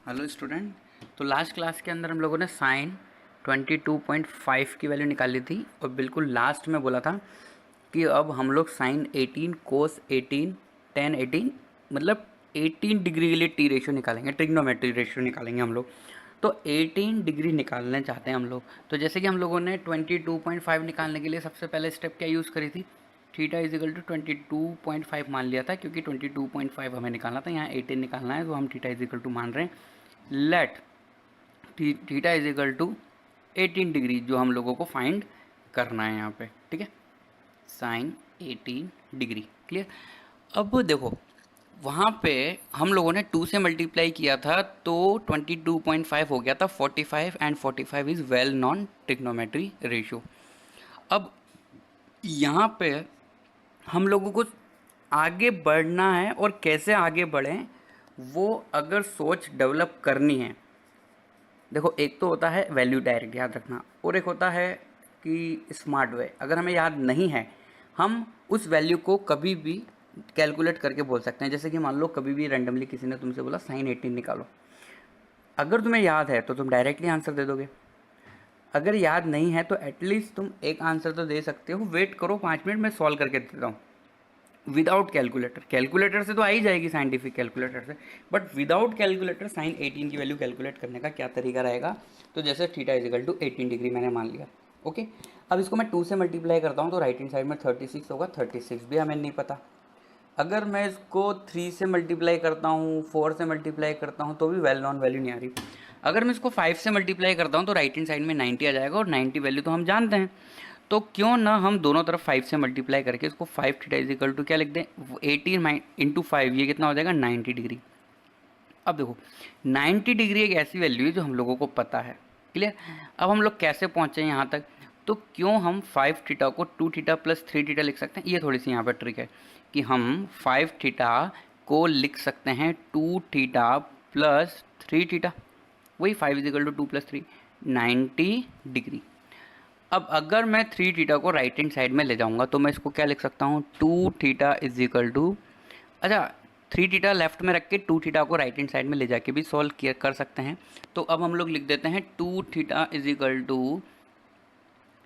Hello student. तो last class के अंदर हम लोगों ने साइन 22.5 की वैल्यू निकाली थी और बिल्कुल लास्ट में बोला था कि अब हम लोग साइन 18 कोस 18 टेन 18 मतलब 18 डिग्री के लिए टी रेशियो निकालेंगे, ट्रिग्नोमेट्री रेशियो निकालेंगे हम लोग। तो 18 डिग्री निकालने चाहते हैं हम लोग। तो जैसे कि हम लोगों ने 22.5 निकालने के लिए सबसे पहले स्टेप क्या यूज़ करी थी, थीटा इज इक्वल टू 22.5 मान लिया था, क्योंकि 22.5 हमें निकालना था, यहाँ 18 निकालना है, तो हम थीटा इज इक्वल टू मान रहे हैं let theta is equal to 18 degree जो हम लोगों को फाइंड करना है यहाँ पे। ठीक है, साइन 18 डिग्री क्लियर। अब देखो वहाँ पे हम लोगों ने 2 से मल्टीप्लाई किया था तो 22.5 हो गया था 45 and 45 is well non trigonometry ratio. अब यहाँ पे हम लोगों को आगे बढ़ना है और कैसे आगे बढ़ें वो अगर सोच डेवलप करनी है। देखो एक तो होता है वैल्यू डायरेक्ट याद रखना और एक होता है कि स्मार्ट वे। अगर हमें याद नहीं है हम उस वैल्यू को कभी भी कैलकुलेट करके बोल सकते हैं। जैसे कि मान लो कभी भी रैंडमली किसी ने तुमसे बोला साइन 18 निकालो, अगर तुम्हें याद है तो तुम डायरेक्टली आंसर दे दोगे, अगर याद नहीं है तो एटलीस्ट तुम एक आंसर तो दे सकते हो। वेट करो 5 मिनट, मैं सॉल्व करके देता हूँ विदाउट कैलकुलेटर। कैलकुलेटर से तो आ ही जाएगी, साइंटिफिक कैलकुलेटर से, बट विदाउट कैलकुलेटर साइन 18 की वैल्यू कैलकुलेट करने का क्या तरीका रहेगा। तो जैसे थीटा इजिकल टू 18 डिग्री मैंने मान लिया, ओके। अब इसको मैं 2 से मल्टीप्लाई करता हूँ तो राइट हैंड साइड में 36 होगा, 36 भी हमें नहीं पता। अगर मैं इसको 3 से मल्टीप्लाई करता हूँ, 4 से मल्टीप्लाई करता हूँ तो भी वेल नॉन वैल्यू नहीं आ रही। अगर मैं इसको 5 से मल्टीप्लाई करता हूँ तो राइट हैंड साइड में 90 आ जाएगा और 90 वैल्यू तो हम जानते हैं। तो क्यों ना हम दोनों तरफ 5 से मल्टीप्लाई करके इसको 5 थीटा इज इक्वल टू क्या लिख दें, 18 इंटू 5, ये कितना हो जाएगा 90 डिग्री। अब देखो 90 डिग्री एक ऐसी वैल्यू है जो हम लोगों को पता है, क्लियर। अब हम लोग कैसे पहुँचे यहाँ तक, तो क्यों हम 5 थीटा को 2 थीटा प्लस 3 थीटा लिख सकते हैं। ये थोड़ी सी यहाँ पर ट्रिक है कि हम 5 थीटा को लिख सकते हैं 2 थीटा प्लस 3 थीटा, वही 5 is equal to 2 plus 3, 90 degree. अब अगर मैं 3 थीटा को राइट हैंड साइड में ले जाऊंगा तो मैं इसको क्या लिख सकता हूँ, 2 थीटा इज इक्वल टू, अच्छा 3 थीटा लेफ्ट में रख के 2 थीटा को राइट हैंड साइड में ले जाके भी सॉल्व कर सकते हैं। तो अब हम लोग लिख देते हैं 2 theta is equal to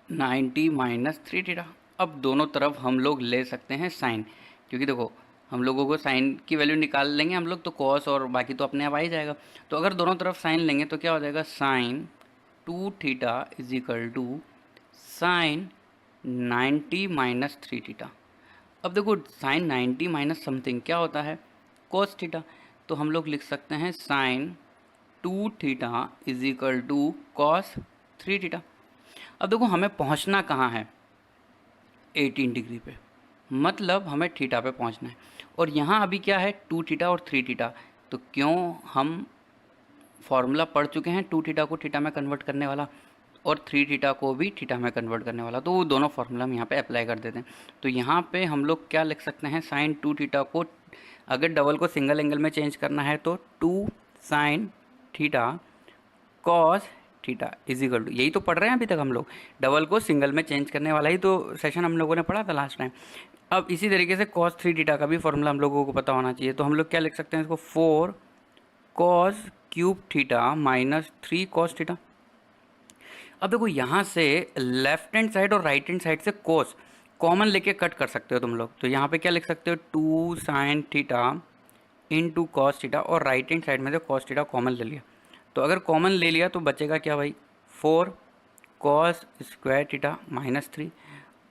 90 minus 3 theta. अब दोनों तरफ हम लोग ले सकते हैं साइन, क्योंकि देखो हम लोगों को साइन की वैल्यू निकाल लेंगे हम लोग तो कॉस और बाकी तो अपने आप आ ही जाएगा। तो अगर दोनों तरफ साइन लेंगे तो क्या हो जाएगा, sine 2 theta is equal to sine 90 minus 3 theta. अब देखो साइन 90 माइनस समथिंग क्या होता है, कोस थीटा। तो हम लोग लिख सकते हैं sine 2 theta is equal to cos 3 theta. अब देखो हमें पहुंचना कहाँ है, 18 डिग्री पे, मतलब हमें थीटा पे पहुंचना है। और यहाँ अभी क्या है 2 थीटा और 3 थीटा, तो क्यों हम फॉर्मूला पढ़ चुके हैं 2 थीटा को थीटा में कन्वर्ट करने वाला और 3 थीटा को भी थीटा में कन्वर्ट करने वाला, तो वो दोनों फार्मूला हम यहाँ पे अप्लाई कर देते हैं। तो यहाँ पे हम लोग क्या लिख सकते हैं, साइन 2 थीटा को अगर डबल को सिंगल एंगल में चेंज करना है तो 2 sine theta cos theta is equal to, यही तो पढ़ रहे हैं अभी तक हम लोग, डबल को सिंगल में चेंज करने वाला ही तो सेशन हम लोगों ने पढ़ा था लास्ट टाइम। अब इसी तरीके से कॉस 3 थीटा का भी फॉर्मूला हम लोगों को पता होना चाहिए। तो हम लोग क्या लिख सकते हैं इसको, 4 cos cube theta minus 3 cos theta. अब देखो यहाँ से लेफ्ट हैंड साइड और राइट हैंड साइड से कोस कॉमन लेके कट कर सकते हो तुम लोग। तो यहाँ पे क्या लिख सकते हो, 2 sine theta into cos theta, और राइट हैंड साइड में से कॉस थीटा कॉमन ले लिया। तो अगर कॉमन ले लिया तो बचेगा क्या भाई, 4 कॉस स्क्वायर थीटा माइनस 3।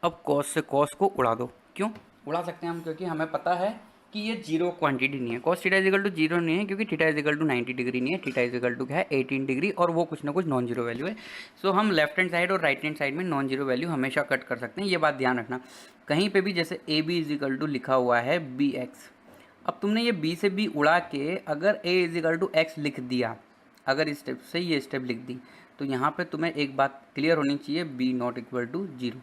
अब कॉस से कॉस को उड़ा दो, क्यों उड़ा सकते हैं हम, क्योंकि हमें पता है कि ये जीरो क्वांटिटी नहीं है, cos theta is equal to zero नहीं है, क्योंकि थीटा इजिकल टू 90 डिग्री नहीं है, थीटा इजिकल टू क्या है 18 डिग्री, और वो कुछ ना कुछ नॉन जीरो वैल्यू है। सो हम लेफ्ट हैंड साइड और राइट हैंड साइड में नॉन जीरो वैल्यू हमेशा कट कर सकते हैं, ये बात ध्यान रखना। कहीं पे भी जैसे ए बी इजिकल टू लिखा हुआ है बी एक्स, अब तुमने ये बी से बी उड़ा के अगर ए इजिकल टू एक्स लिख दिया, अगर इस स्टेप से ये स्टेप लिख दी, तो यहाँ पे तुम्हें एक बात क्लियर होनी चाहिए, b not equal to zero.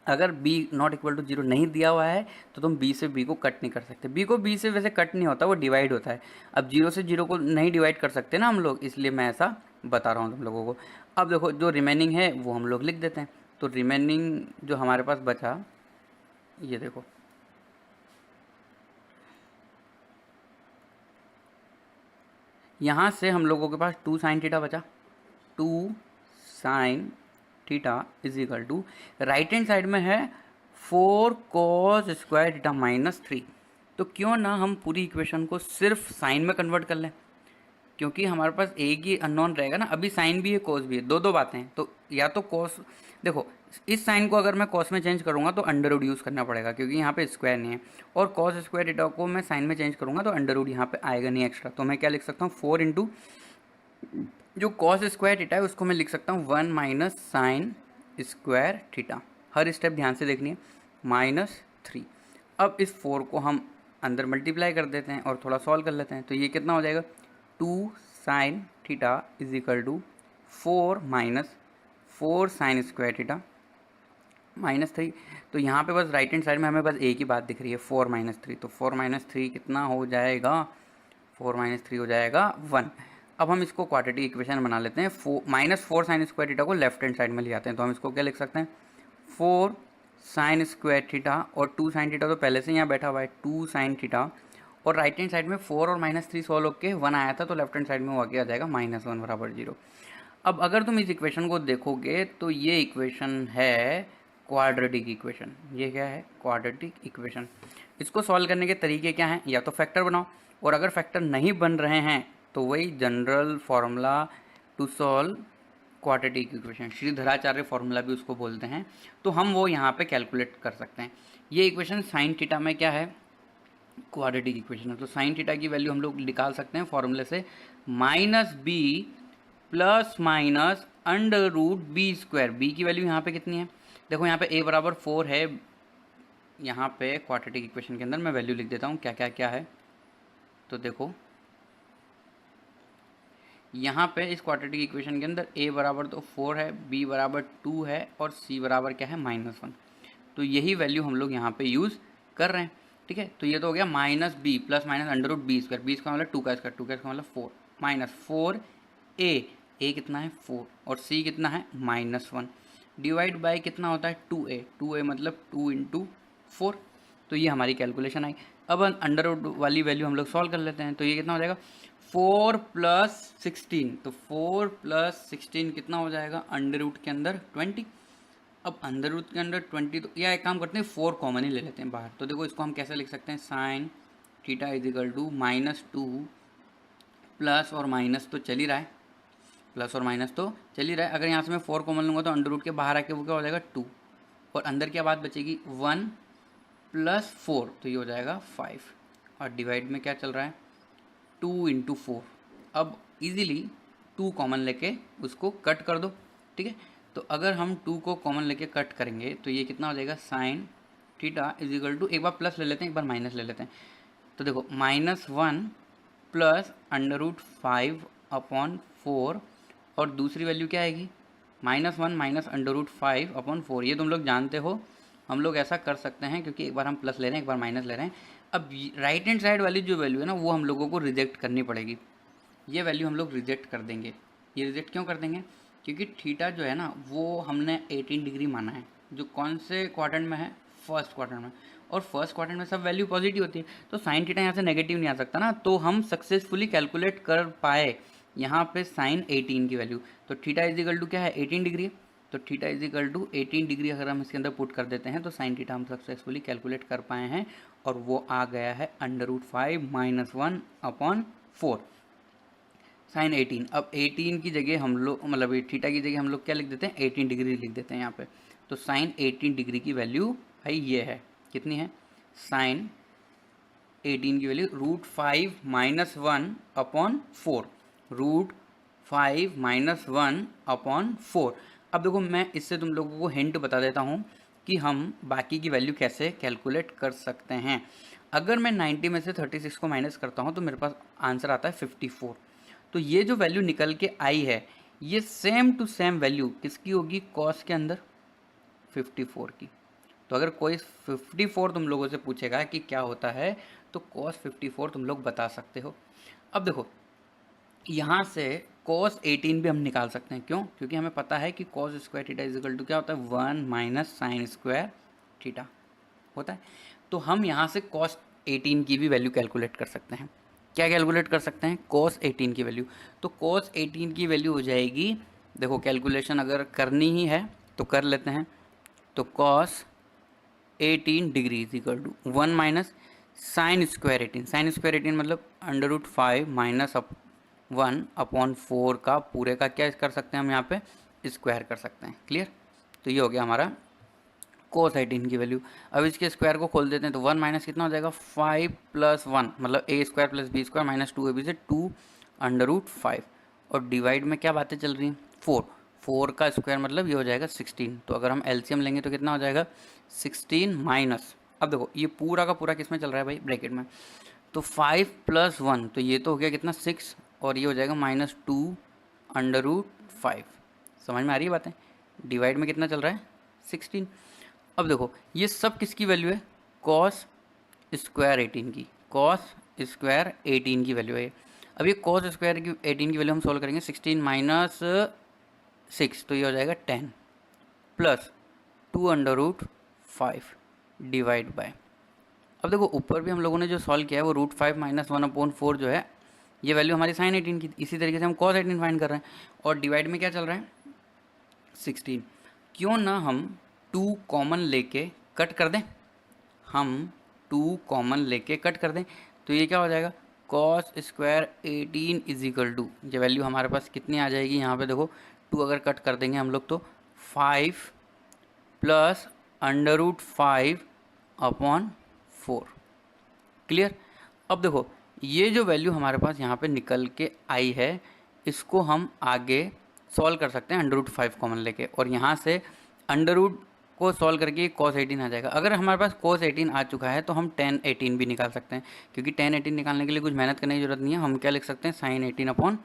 अगर b not equal to zero नहीं दिया हुआ है तो तुम b से b को कट नहीं कर सकते। b को b से वैसे कट नहीं होता, वो डिवाइड होता है। अब जीरो से जीरो को नहीं डिवाइड कर सकते ना हम लोग, इसलिए मैं ऐसा बता रहा हूँ तुम लोगों को। अब देखो जो रिमेनिंग है वो हम लोग लिख देते हैं। तो रिमेनिंग जो हमारे पास बचा, ये देखो यहाँ से हम लोगों के पास 2 साइन थीटा बचा, 2 sine theta is equal to right hand side में है 4 कॉस स्क्वायर थीटा माइनस 3। तो क्यों ना हम पूरी इक्वेशन को सिर्फ साइन में कन्वर्ट कर लें, क्योंकि हमारे पास एक ही अननोन रहेगा ना, अभी साइन भी है कोस भी है, दो बातें हैं। तो या तो कोस, देखो इस साइन को अगर मैं कोस में चेंज करूंगा तो अंडर रूट यूज़ करना पड़ेगा क्योंकि यहाँ पे स्क्वायर नहीं है, और कॉस स्क्वायर थीटा को मैं साइन में चेंज करूंगा तो अंडर रूट यहाँ पे आएगा नहीं एक्स्ट्रा। तो मैं क्या लिख सकता हूँ, 4 इंटू जो कॉस स्क्वायर थीटा है उसको मैं लिख सकता हूँ 1 माइनस साइन स्क्वायर थीटा। हर स्टेप ध्यान से देखनी है, -3। अब इस 4 को हम अंदर मल्टीप्लाई कर देते हैं और थोड़ा सॉल्व कर लेते हैं। तो ये कितना हो जाएगा, 2 sine theta is equal to 4 minus 4 sine square theta -3। तो यहाँ पे बस राइट हैंड साइड में हमें बस एक ही बात दिख रही है, 4 माइनस 3। तो 4 माइनस 3 कितना हो जाएगा, 4 माइनस 3 हो जाएगा 1। अब हम इसको क्वाड्रेटिक इक्वेशन बना लेते हैं। -4 साइन स्क्वायर थीटा को लेफ्ट हैंड साइड में ले आते हैं। तो हम इसको क्या लिख सकते हैं, 4 साइन स्क्वायर थीटा और 2 साइन थीटा तो पहले से यहाँ बैठा हुआ है, 2 साइन थीटा, और राइट हैंड साइड में 4 और -3 सॉल्व होके 1 आया था, तो लेफ्ट हैंड साइड में वो आगे आ जाएगा -1 बराबर 0। अब अगर तुम इस इक्वेशन को देखोगे तो ये इक्वेशन है क्वाड्रेटिक इक्वेशन। ये क्या है, क्वाड्रेटिक इक्वेशन। इसको सॉल्व करने के तरीके क्या हैं, या तो फैक्टर बनाओ, और अगर फैक्टर नहीं बन रहे हैं तो वही general formula to solve quadratic equation, Sridharacharya formula भी उसको बोलते हैं, तो हम वो यहाँ पे कैलकुलेट कर सकते हैं। ये इक्वेशन साइन थीटा में क्या है, क्वाड्रेटिक इक्वेशन है। तो साइन थीटा की वैल्यू हम लोग निकाल सकते हैं फॉर्मूले से, -b plus minus under root b square. B की वैल्यू यहाँ पे कितनी है, देखो यहाँ पे a बराबर 4 है, यहाँ पे क्वाड्रेटिक इक्वेशन के अंदर मैं वैल्यू लिख देता हूँ क्या क्या क्या है। तो देखो यहाँ पे इस क्वाड्रेटिक इक्वेशन के अंदर a बराबर तो 4 है, b बराबर 2 है, और c बराबर क्या है, -1। तो यही वैल्यू हम लोग यहाँ पे यूज़ कर रहे हैं, ठीक है। तो ये तो हो गया -b plus minus under root b square, b का मतलब 2 का स्क्वायर, 2 का मतलब 4, -4a, a कितना है 4, और c कितना है -1, डिवाइड बाय कितना होता है 2a, 2a मतलब 2 इंटू 4। तो ये हमारी कैलकुलेशन आई। अब अंडर रूट वाली वैल्यू हम लोग सॉल्व कर लेते हैं। तो ये कितना हो जाएगा, 4 प्लस 16, तो 4 प्लस 16 कितना हो जाएगा, अंडर रूट के अंदर 20। अब अंडर रूट के अंदर 20, तो या एक काम करते हैं 4 कॉमन ही ले लेते हैं बाहर। तो देखो इसको हम कैसे लिख सकते हैं, sine theta is equal to -2, plus और माइनस तो चल ही रहा है, प्लस और माइनस तो चल ही रहा है। अगर यहाँ से मैं 4 कॉमन लूँगा तो अंडर रूट के बाहर आके वो क्या हो जाएगा 2, और अंदर क्या बात बचेगी 1 प्लस 4, तो ये हो जाएगा 5, और डिवाइड में क्या चल रहा है 2 इंटू 4। अब इजीली 2 कॉमन लेके उसको कट कर दो, ठीक है। तो अगर हम 2 को कॉमन लेके कट करेंगे तो ये कितना हो जाएगा, sine theta is equal to, एक बार प्लस ले लेते हैं एक बार माइनस ले लेते हैं। तो देखो -1 प्लस अंडर रूट 5 अपॉन 4, और दूसरी वैल्यू क्या आएगी, -1 माइनस अंडर रूट 5 अपॉन 4। ये तुम लोग जानते हो, हम लोग ऐसा कर सकते हैं क्योंकि एक बार हम प्लस ले रहे हैं एक बार माइनस ले रहे हैं। अब राइट हैंड साइड वाली जो वैल्यू है ना वो हम लोगों को रिजेक्ट करनी पड़ेगी। ये वैल्यू हम लोग रिजेक्ट कर देंगे। ये रिजेक्ट क्यों कर देंगे, क्योंकि थीटा जो है ना वो हमने 18 डिग्री माना है, जो कौन से क्वाड्रेंट में है, फर्स्ट क्वाड्रेंट में, और फर्स्ट क्वाड्रेंट में सब वैल्यू पॉजिटिव होती है, तो साइन थीटा यहाँ से नेगेटिव नहीं आ सकता ना। तो हम सक्सेसफुली कैलकुलेट कर पाए यहाँ पे साइन 18 की वैल्यू। तो थीटा इज इक्वल टू क्या है, 18 डिग्री। तो theta is equal to 18 degree अगर हम इसके अंदर पुट कर देते हैं तो साइन थीटा हम सक्सेसफुली कैलकुलेट कर पाए हैं, और वो आ गया है अंडर रूट 5 -1 अपॉन 4 साइन 18। अब 18 की जगह हम लोग, मतलब थीटा की जगह हम लोग क्या लिख देते हैं, 18 डिग्री लिख देते हैं यहाँ पे। तो साइन 18 डिग्री की वैल्यू भाई ये है, कितनी है, साइन 18 की वैल्यू √5 -1 अपॉन 4, √5 -1 अपॉन 4। अब देखो मैं इससे तुम लोगों को हिंट बता देता हूँ कि हम बाकी की वैल्यू कैसे कैलकुलेट कर सकते हैं। अगर मैं 90 में से 36 को माइनस करता हूँ तो मेरे पास आंसर आता है 54। तो ये जो वैल्यू निकल के आई है ये सेम टू सेम वैल्यू किसकी होगी, कॉस के अंदर 54 की। तो अगर कोई 54 तुम लोगों से पूछेगा कि क्या होता है तो cos 54 तुम लोग बता सकते हो। अब देखो यहाँ से cos 18 भी हम निकाल सकते हैं, क्यों, क्योंकि हमें पता है कि cos square theta is equal to क्या होता है, 1 माइनस साइन स्क्वायर थीटा होता है। तो हम यहाँ से cos 18 की भी वैल्यू कैलकुलेट कर सकते हैं। क्या कैलकुलेट कर सकते हैं, cos 18 की वैल्यू। तो cos 18 की वैल्यू हो जाएगी, देखो कैलकुलेशन अगर करनी ही है तो कर लेते हैं। तो cos 18 degree is equal to 1 minus sine square 18, sine square 18 मतलब √5 माइनस 1 अपॉन 4 का पूरे का क्या कर सकते हैं हम यहाँ पे स्क्वायर कर सकते हैं। क्लियर। तो ये हो गया हमारा cos 18 की वैल्यू। अब इसके स्क्वायर को खोल देते हैं तो 1 माइनस कितना हो जाएगा 5 + 1 मतलब a square plus B square minus 2ab से 2√5 और डिवाइड में क्या बातें चल रही हैं 4, 4 का स्क्वायर मतलब ये हो जाएगा 16। तो अगर हम एलसीएम लेंगे तो कितना हो जाएगा 16 माइनस, अब देखो ये पूरा का पूरा किस में चल रहा है भाई ब्रैकेट में, तो 5 + 1 तो ये तो हो गया कितना 6 और ये हो जाएगा -2√5। समझ में आ रही है बातें। डिवाइड में कितना चल रहा है 16। अब देखो ये सब किसकी वैल्यू है cos स्क्वायर 18 की, cos स्क्वायर 18 की वैल्यू है। अब ये cos स्क्वायर की 18 की वैल्यू हम सॉल्व करेंगे 16 माइनस 6 तो ये हो जाएगा 10 प्लस 2√5 डिवाइड बाय, अब देखो ऊपर भी हम लोगों ने जो सॉल्व किया है वो √5 माइनस 1/4 जो है ये वैल्यू हमारी साइन 18 की, इसी तरीके से हम cos 18 फाइंड कर रहे हैं और डिवाइड में क्या चल रहा है 16। क्यों ना हम 2 कॉमन लेके कट कर दें, हम 2 कॉमन लेके कट कर दें तो ये क्या हो जाएगा cos square 18 is equal to, ये वैल्यू हमारे पास कितनी आ जाएगी यहाँ पे देखो 2 अगर कट कर देंगे हम लोग तो 5 प्लस √5 अपॉन 4। क्लियर। अब देखो ये जो वैल्यू हमारे पास यहाँ पे निकल के आई है इसको हम आगे सॉल्व कर सकते हैं √5 कॉमन लेके और यहाँ से अंडर को सॉल्व करके cos 18 आ जाएगा। अगर हमारे पास cos 18 आ चुका है तो हम tan 18 भी निकाल सकते हैं, क्योंकि tan 18 निकालने के लिए कुछ मेहनत करने की जरूरत नहीं है। हम क्या लिख सकते हैं sin 18 अपॉन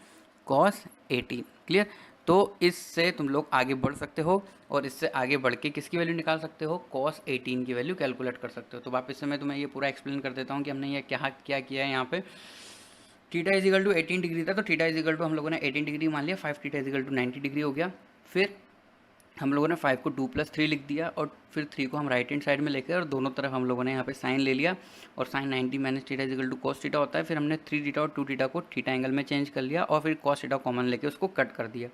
cos 18। क्लियर। तो इससे तुम लोग आगे बढ़ सकते हो और इससे आगे बढ़ के किसकी वैल्यू निकाल सकते हो cos 18 की वैल्यू कैलकुलेट कर सकते हो। तो वापस से मैं तुम्हें ये पूरा एक्सप्लेन कर देता हूँ कि हमने ये क्या क्या किया है। यहाँ पे theta is equal to 18 degree था तो थीटा इज इक्वल टू हम लोगों ने 18 डिग्री मान लिया, 5 theta is equal to 90 degree हो गया। फिर हम लोगों ने 5 को 2 + 3 लिख दिया और फिर 3 को हम राइट हैंड साइड में लेकर और दोनों तरफ हम लोगों ने यहाँ पे साइन ले लिया और sine 90 minus theta is equal to cos theta होता है। फिर हमने 3 थीटा और 2 थीटा को थीटा एंगल में चेंज कर लिया और फिर cos थीटा कॉमन लेके उसको कट कर दिया।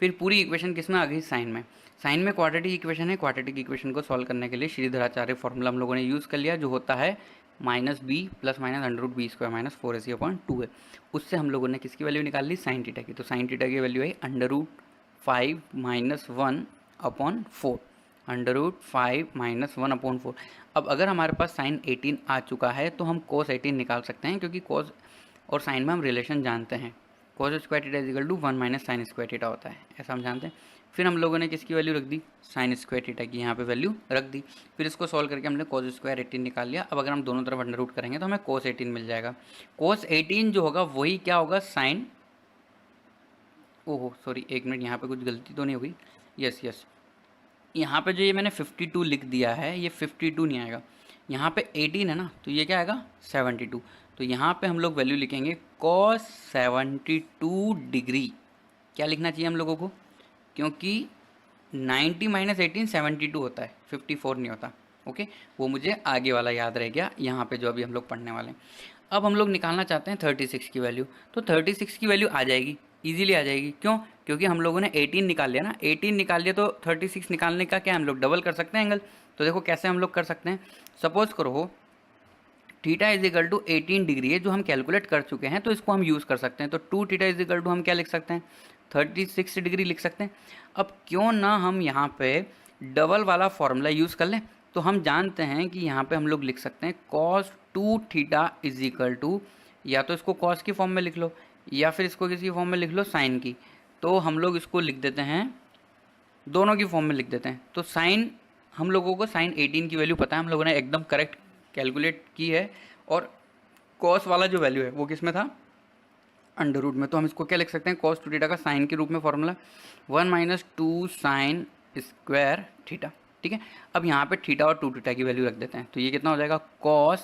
फिर पूरी इक्वेशन किस में आ गई साइन में। साइन में क्वाड्रेटिक इक्वेशन है, क्वाड्रेटिक इक्वेशन को सॉल्व करने के लिए श्रीधराचार्य फॉर्मूला हम लोगों ने यूज़ कर लिया जो होता है -b + -√b² - 4ac/2 है। उससे हम लोगों ने किसकी वैल्यू निकाल ली साइन थीटा की। तो साइन थीटा की वैल्यू है √5 - 1/4, √5 - 1/4। अब अगर हमारे पास साइन 18 आ चुका है तो हम cos 18 निकाल सकते हैं, क्योंकि cos और साइन में हम रिलेशन जानते हैं। cos square theta is equal to 1 minus sine square theta होता है, ऐसा हम जानते हैं। फिर हम लोगों ने किसकी वैल्यू रख दी साइन स्क्वायर थीटा की यहाँ पे वैल्यू रख दी। फिर इसको सॉल्व करके हमने cos स्क्वायर 18 निकाल लिया। अब अगर हम दोनों तरफ अंडर रूट करेंगे तो हमें cos 18 मिल जाएगा। cos 18 जो होगा वही क्या होगा साइन, ओहो सॉरी 1 मिनट यहाँ पे कुछ गलती तो नहीं होगी, यस यहाँ पे जो ये मैंने 52 लिख दिया है ये 52 नहीं आएगा, यहाँ पे 18 है ना तो ये क्या आएगा 72। तो यहाँ पे हम लोग वैल्यू लिखेंगे cos 72 डिग्री। क्या लिखना चाहिए हम लोगों को, क्योंकि 90 माइनस 18 72 होता है, 54 नहीं होता। ओके, वो मुझे आगे वाला याद रह गया यहाँ पे जो अभी हम लोग पढ़ने वाले हैं। अब हम लोग निकालना चाहते हैं 36 की वैल्यू, तो 36 की वैल्यू आ जाएगी, इजीली आ जाएगी। क्यों, क्योंकि हम लोगों ने 18 निकाल लिया ना, 18 निकाल लिया तो 36 निकालने का क्या हम लोग डबल कर सकते हैं एंगल। तो देखो कैसे हम लोग कर सकते हैं, सपोज करो theta is equal to 18 degree है जो हम कैलकुलेट कर चुके हैं तो इसको हम यूज़ कर सकते हैं। तो 2 थीटा इज इक्वल टू हम क्या लिख सकते हैं 36 डिग्री लिख सकते हैं। अब क्यों ना हम यहाँ पे डबल वाला फॉर्मूला यूज़ कर लें। तो हम जानते हैं कि यहाँ पे हम लोग लिख सकते हैं cos 2 theta is equal to, या तो इसको cos की फॉर्म में लिख लो या फिर इसको किसी फॉर्म में लिख लो साइन की। तो हम लोग इसको लिख देते हैं दोनों की फॉर्म में लिख देते हैं। तो साइन हम लोगों को साइन 18 की वैल्यू पता है, हम लोगों ने एकदम करेक्ट कैलकुलेट की है। और cos वाला जो वैल्यू है वो किस में था अंडर रूट में। तो हम इसको क्या लिख सकते हैं cos 2 थीटा का साइन के रूप में फॉर्मूला 1 - 2 साइन स्क्वायर थीटा। ठीक है, अब यहाँ पे थीटा और 2 थीटा की वैल्यू रख देते हैं। तो ये कितना हो जाएगा cos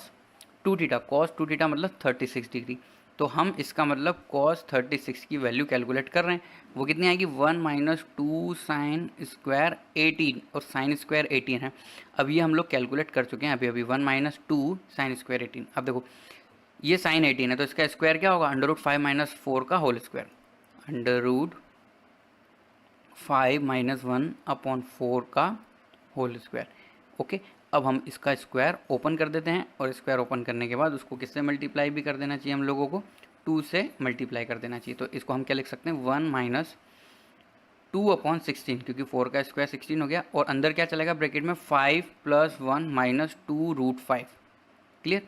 2 थीटा मतलब 36 डिग्री। तो हम इसका मतलब cos 36 की वैल्यू कैलकुलेट कर रहे हैं, वो कितनी आएगी 1 - 2 साइन स्क्वायर 18 और साइन स्क्वायर 18 है। अब ये हम लोग कैलकुलेट कर चुके हैं अभी 1 - 2 साइन स्क्वायर 18। अब देखो ये साइन 18 है तो इसका स्क्वायर क्या होगा, अंडर रूट 5 माइनस 4 का whole square, under root 5 minus 1 upon 4 का होल स्क्वायर। ओके, अब हम इसका स्क्वायर ओपन कर देते हैं और स्क्वायर ओपन करने के बाद उसको किससे मल्टीप्लाई भी कर देना चाहिए हम लोगों को, 2 से मल्टीप्लाई कर देना चाहिए। तो इसको हम क्या लिख सकते हैं, 1 माइनस 2 अपॉन 16, क्योंकि 4 का स्क्वायर 16 हो गया, और अंदर क्या चलेगा ब्रैकेट में 5 प्लस 1 माइनस 2 रूट 5। क्लियर।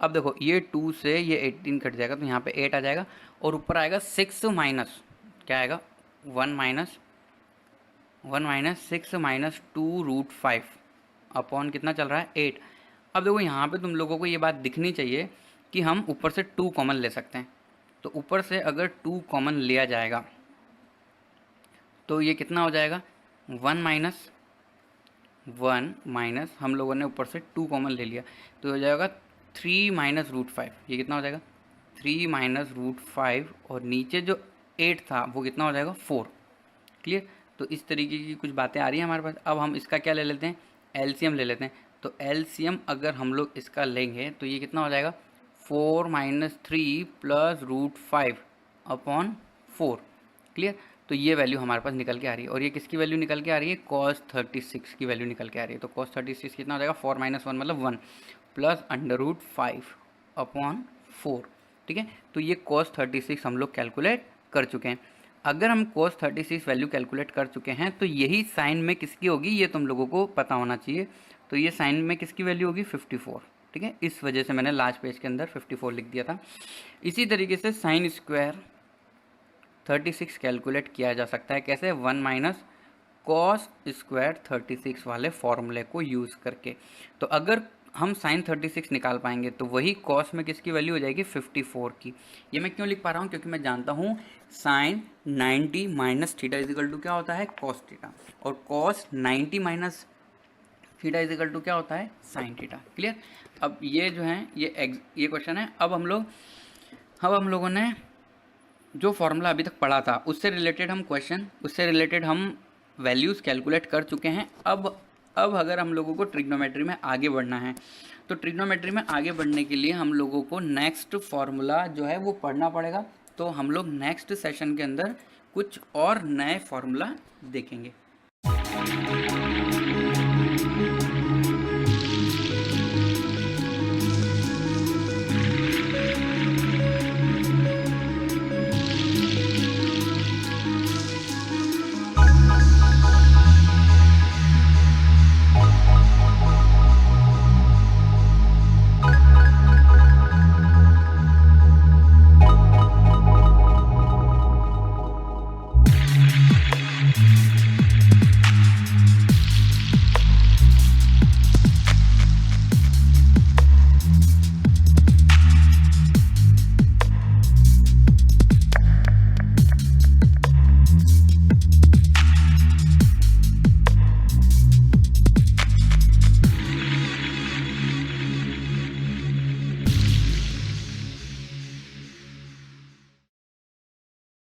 अब देखो ये 2 से ये 18 कट जाएगा तो यहाँ पे 8 आ जाएगा, और ऊपर आएगा 6 माइनस क्या आएगा, 1 माइनस 6 माइनस 2 रूट 5 अपॉन कितना चल रहा है, 8। अब देखो यहाँ पे तुम लोगों को ये बात दिखनी चाहिए कि हम ऊपर से 2 कॉमन ले सकते हैं। तो ऊपर से अगर 2 कॉमन लिया जाएगा तो ये कितना हो जाएगा, 1 माइनस हम लोगों ने ऊपर से 2 कॉमन ले लिया तो हो जाएगा 3 माइनस रूट 5। ये कितना हो जाएगा, 3 माइनस रूट 5, और नीचे जो 8 था वो कितना हो जाएगा, 4। क्लियर। तो इस तरीके की कुछ बातें आ रही हैं हमारे पास। अब हम इसका क्या ले लेते हैं, एलसीएम ले लेते हैं। तो एलसीएम अगर हम लोग इसका लेंगे तो ये कितना हो जाएगा, 4 minus 3 plus root 5 upon 4। Clear. तो ये वैल्यू हमारे पास निकल के आ रही है, और ये किसकी वैल्यू निकल के आ रही है, cos 36 की वैल्यू निकल के आ रही है। तो cos 36 कितना हो जाएगा, 4 माइनस 1 मतलब 1 प्लस अंडर रूट 5 अपॉन 4। ठीक है, तो ये cos 36 हम लोग कैलकुलेट कर चुके हैं। अगर हम cos 36 वैल्यू कैलकुलेट कर चुके हैं तो यही साइन में किसकी होगी, ये तुम लोगों को पता होना चाहिए। तो ये साइन में किसकी वैल्यू होगी, 54। ठीक है, इस वजह से मैंने लास्ट पेज के अंदर 54 लिख दिया था। इसी तरीके से साइन स्क्वायर 36 कैलकुलेट किया जा सकता है, कैसे, 1 माइनस कॉस स्क्वायर 36 वाले फॉर्मूले को यूज़ करके। तो अगर हम साइन 36 निकाल पाएंगे तो वही कॉस में किसकी वैल्यू हो जाएगी, 54 की। ये मैं क्यों लिख पा रहा हूँ, क्योंकि मैं जानता हूँ sine 90 minus theta is equal to क्या होता है, कॉस थीटा, और cos 90 minus theta is equal to क्या होता है, साइन थीटा। क्लियर। अब ये जो है ये क्वेश्चन है। अब हम लोगों ने जो फॉर्मूला अभी तक पढ़ा था उससे रिलेटेड हम वैल्यूज़ कैलकुलेट कर चुके हैं। अब अगर हम लोगों को ट्रिग्नोमेट्री में आगे बढ़ना है तो ट्रिग्नोमेट्री में आगे बढ़ने के लिए हम लोगों को नेक्स्ट फार्मूला जो है वो पढ़ना पड़ेगा। तो हम लोग नेक्स्ट सेशन के अंदर कुछ और नए फार्मूला देखेंगे।